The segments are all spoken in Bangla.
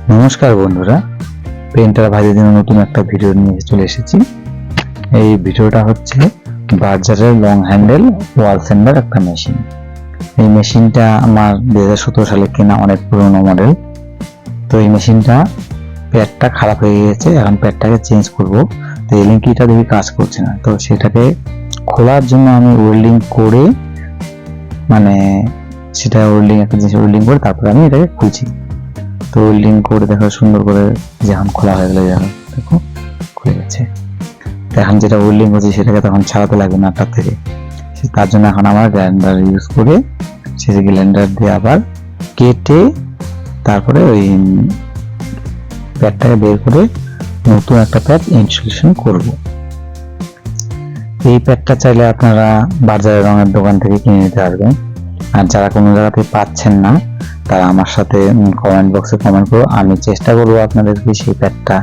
নমস্কার বন্ধুরা, পেন্টার ভাইদের জন্য নতুন একটা ভিডিও নিয়ে চলে এসেছি। এই ভিডিওটা হচ্ছে বার্জারের লং হ্যান্ডেল ওয়াল স্যান্ডার একটা মেশিন। এই মেশিনটা আমার 2017 সালে কেনা, অনেক পুরনো মডেল। তো এই মেশিনটা প্যাডটা খারাপ হয়ে গেছে, এখন প্যাডটাকে চেঞ্জ করব। তো এই লিঙ্কিটা দেখি কাজ করছে না, তো সেটাকে খোলার জন্য আমি ওয়েল্ডিং করে, মানে সেটা ওয়েল্ডিং একটা জিনিস ওয়েল্ডিং করে তারপরে আমি এটাকে খুলছি। তো ওয়েল্ডিং করে দেখো সুন্দর করে যখন খোলা হয়ে গেলে দেখো খুলে গেছে। এখন যেটা ওয়েল্ডিং হচ্ছে সেটাকে তখন ছাড়াতে লাগবে না তার থেকে, তার জন্য এখন আমার গ্রাইন্ডার ইউজ করে সেই গ্রাইন্ডার দিয়ে আবার কেটে তারপরে ওই প্যাডটাকে বের করে নতুন একটা প্যাড ইনস্টলেশন করব। এই প্যাডটা চাইলে আপনারা বাজারের রঙের দোকান থেকে কিনে নিতে পারবেন। আর যারা কোনো জায়গাতে পাচ্ছেন না তারা আমার সাথে কমেন্ট বক্সে কমেন্ট করো, আমি চেষ্টা করবো আপনাদেরকে সেই প্যাডটা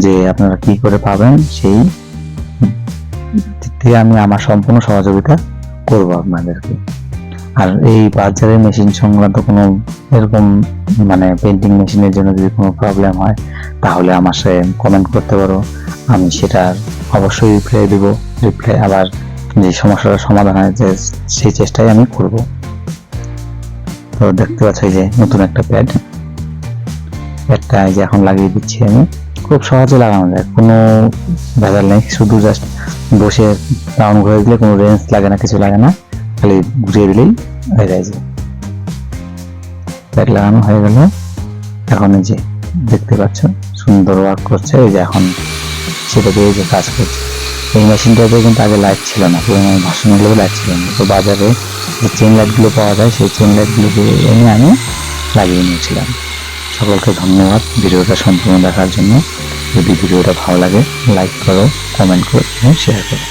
যে আপনারা কি করে পাবেন সেই দিক থেকে আমি আমার সম্পূর্ণ সহযোগিতা করব আপনাদেরকে। আর এই বাজারের মেশিন সংক্রান্ত কোনো এরকম মানে পেন্টিং মেশিনের জন্য যদি কোনো প্রবলেম হয় তাহলে আমার সাথে কমেন্ট করতে পারো, আমি সেটার অবশ্যই রিপ্লাই দেব। আবার যে সমস্যাটার সমাধান হয় যে সেই চেষ্টাই আমি করব। তো দেখতে পাচ্ছি যে নতুন একটা প্যাডটা এই যে এখন লাগিয়ে দিচ্ছি আমি। খুব সহজে লাগানো যায়, কোনো ভেজাল নেই, শুধু জাস্ট বসে রাউন্ড ঘুরে দিলে কোনো রেঞ্জ লাগে না, কিছু লাগে না, খালি ঘুরিয়ে দিলেই হয়ে যায়। যে প্যাড লাগানো হয়ে গেল, এখন এই যে দেখতে পাচ্ছ সুন্দর ওয়ার্ক করছে। এই যে এখন সেটা দিয়ে যে কাজ করছে। এই মেশিনটাতে কিন্তু আগে লাইট ছিল না, পুরোনো ভার্সনগুলো লাইট ছিল না। তো বাজারে যে চেন লাইটগুলো পাওয়া যায় সেই চেন লাইটগুলোকে এনে আমি লাগিয়ে নিয়েছিলাম। সকলকে ধন্যবাদ ভিডিওটা সম্পূর্ণ দেখার জন্য। যদি ভিডিওটা ভালো লাগে লাইক করো, কমেন্ট করো এবং শেয়ার করো।